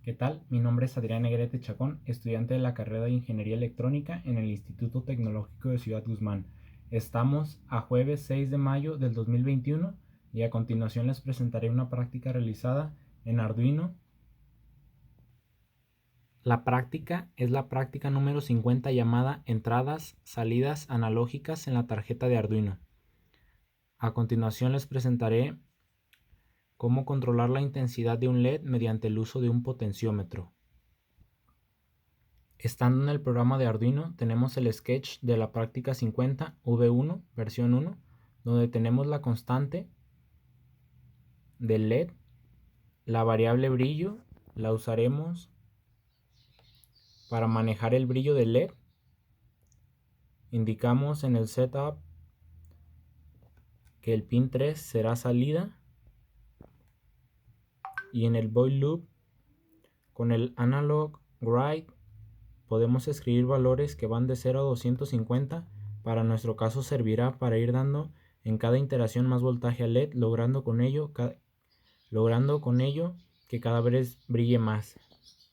¿Qué tal? Mi nombre es Adrián Negrete Chacón, estudiante de la carrera de Ingeniería Electrónica en el Instituto Tecnológico de Ciudad Guzmán. Estamos a jueves 6 de mayo del 2021 y a continuación les presentaré una práctica realizada en Arduino. La práctica es la práctica número 50 llamada Entradas, Salidas analógicas en la tarjeta de Arduino. A continuación les presentaré cómo controlar la intensidad de un LED mediante el uso de un potenciómetro. Estando en el programa de Arduino, tenemos el sketch de la práctica 50 V1 versión 1, donde tenemos la constante del LED. La variable brillo la usaremos para manejar el brillo del LED. Indicamos en el setup que el pin 3 será salida y en el void loop con el analog write podemos escribir valores que van de 0 a 250. Para nuestro caso servirá para ir dando en cada iteración más voltaje al LED, logrando con ello que cada vez brille más.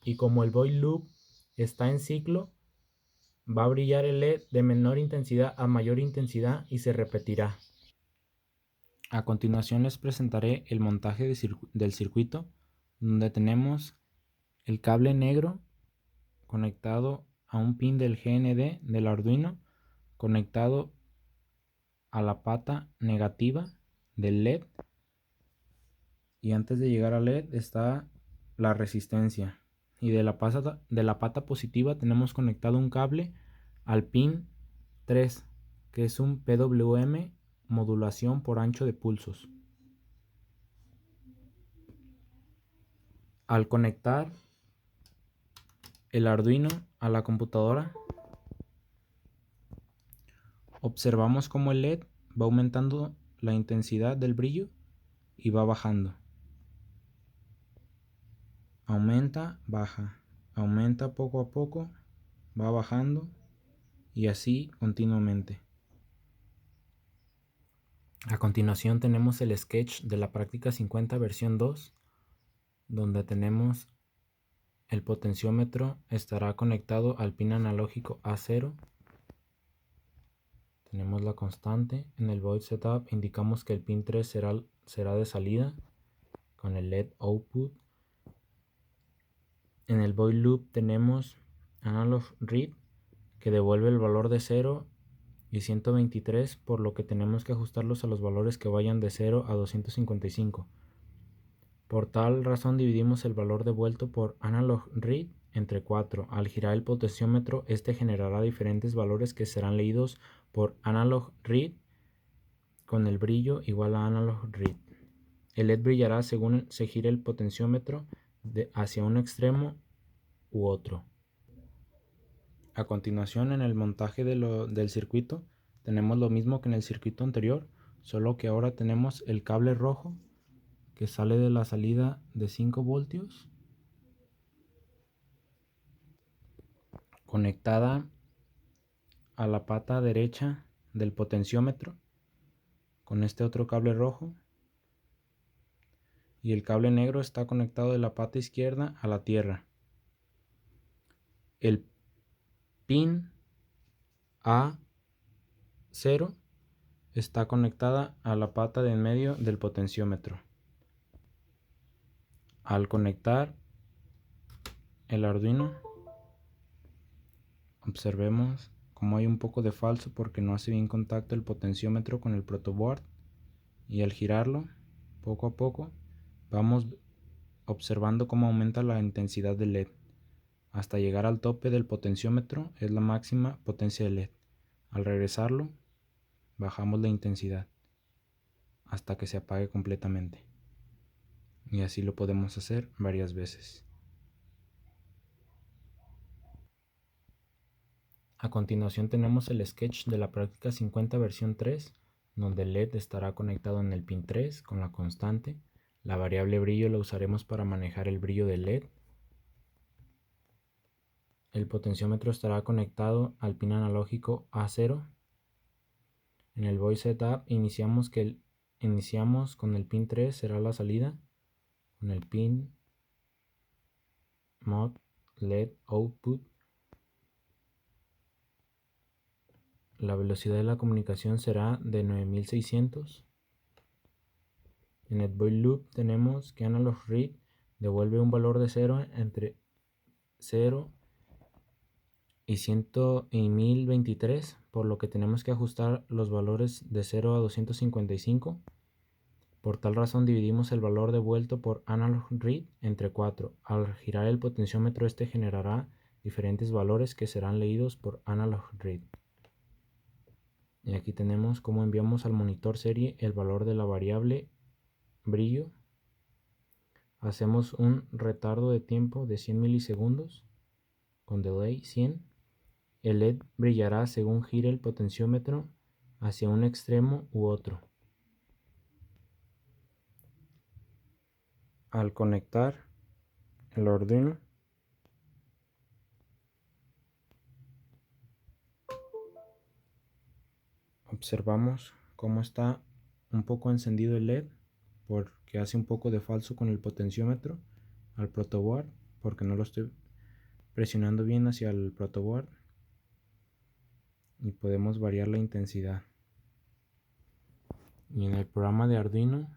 Y como el void loop está en ciclo, va a brillar el LED de menor intensidad a mayor intensidad y se repetirá. A continuación les presentaré el montaje del circuito, donde tenemos el cable negro conectado a un pin del GND del Arduino, conectado a la pata negativa del LED, y antes de llegar al LED está la resistencia, y de la pata positiva tenemos conectado un cable al pin 3, que es un PWM, modulación por ancho de pulsos. Al conectar el Arduino a la computadora, observamos cómo el LED va aumentando la intensidad del brillo y va bajando. Aumenta, baja, aumenta poco a poco, va bajando y así continuamente. A continuación tenemos el sketch de la práctica 50 versión 2, donde tenemos el potenciómetro estará conectado al pin analógico A0. Tenemos la constante. En el void setup indicamos que el pin 3 será de salida con el LED output. En el void loop tenemos analog read, que devuelve el valor de 0 y 123, por lo que tenemos que ajustarlos a los valores que vayan de 0 a 255. Por tal razón dividimos el valor devuelto por analog read entre 4. Al girar el potenciómetro, este generará diferentes valores que serán leídos por analog read con el brillo igual a analog read. El LED brillará según se gire el potenciómetro hacia un extremo u otro. A continuación, en el montaje del circuito tenemos lo mismo que en el circuito anterior, solo que ahora tenemos el cable rojo que sale de la salida de 5 voltios conectada a la pata derecha del potenciómetro con este otro cable rojo, y el cable negro está conectado de la pata izquierda a la tierra. El pin A0 está conectada a la pata de en medio del potenciómetro. Al conectar el Arduino, observemos como hay un poco de falso porque no hace bien contacto el potenciómetro con el protoboard, y al girarlo poco a poco vamos observando cómo aumenta la intensidad del LED hasta llegar al tope del potenciómetro. Es la máxima potencia del LED. Al regresarlo bajamos la intensidad hasta que se apague completamente, y así lo podemos hacer varias veces. A continuación tenemos el sketch de la práctica 50 versión 3, donde el LED estará conectado en el pin 3 con la constante. La variable brillo la usaremos para manejar el brillo del LED. El potenciómetro estará conectado al pin analógico A0. En el void setup iniciamos con el pin 3 será la salida, con el pin mod LED output. La velocidad de la comunicación será de 9600. En el void loop tenemos que analog read devuelve un valor de 0 entre 0 y 1023, por lo que tenemos que ajustar los valores de 0 a 255. Por tal razón dividimos el valor devuelto por analog read entre 4. Al girar el potenciómetro este generará diferentes valores que serán leídos por analog read. Y aquí tenemos cómo enviamos al monitor serie el valor de la variable brillo. Hacemos un retardo de tiempo de 100 milisegundos con delay 100. El LED brillará según gire el potenciómetro hacia un extremo u otro. Al conectar el Arduino, observamos cómo está un poco encendido el LED porque hace un poco de falso con el potenciómetro al protoboard, porque no lo estoy presionando bien hacia el protoboard, y podemos variar la intensidad. Y en el programa de Arduino,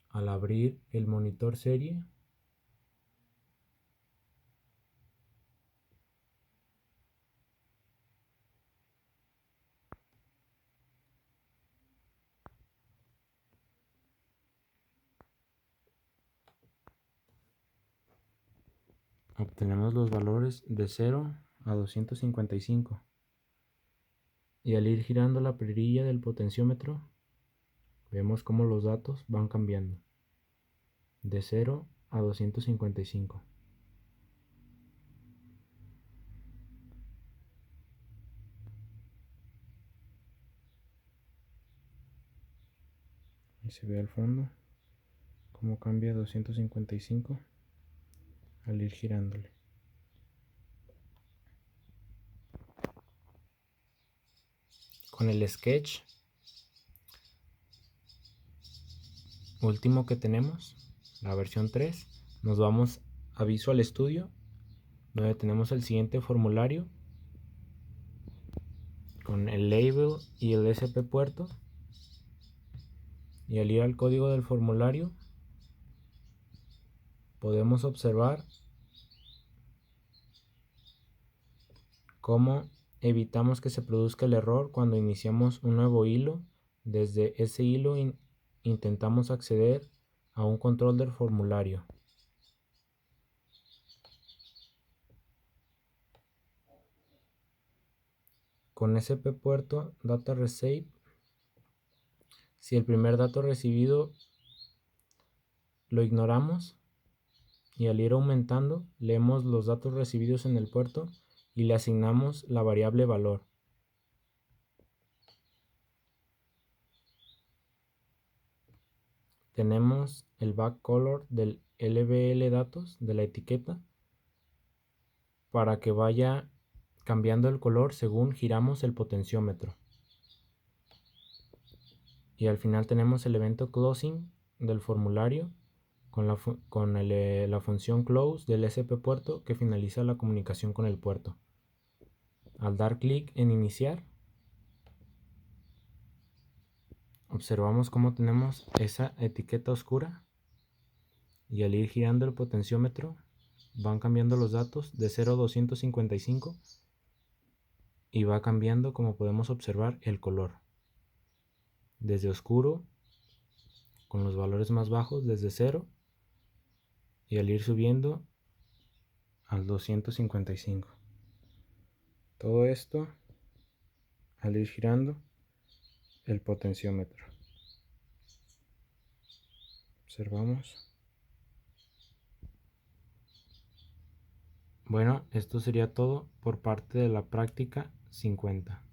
al abrir el monitor serie, obtenemos los valores de 0 a 255. Y al ir girando la perilla del potenciómetro, vemos cómo los datos van cambiando de 0 a 255. Y se ve al fondo cómo cambia a 255 al ir girándole. Con el sketch último que tenemos, la versión 3, nos vamos a Visual Studio, donde tenemos el siguiente formulario con el label y el SP puerto. Y al ir al código del formulario podemos observar cómo evitamos que se produzca el error cuando iniciamos un nuevo hilo. Desde ese hilo intentamos acceder a un control del formulario. Con SP puerto data receive, si el primer dato recibido lo ignoramos, y al ir aumentando leemos los datos recibidos en el puerto y le asignamos la variable valor. Tenemos el backcolor del LVL datos de la etiqueta para que vaya cambiando el color según giramos el potenciómetro. Y al final tenemos el evento closing del formulario con la función close del SP puerto que finaliza la comunicación con el puerto. Al dar clic en iniciar, observamos cómo tenemos esa etiqueta oscura, y al ir girando el potenciómetro van cambiando los datos de 0 a 255 y va cambiando, como podemos observar, el color desde oscuro con los valores más bajos desde 0, y al ir subiendo al 255. Todo esto al ir girando el potenciómetro. Observamos. Bueno, esto sería todo por parte de la práctica 50.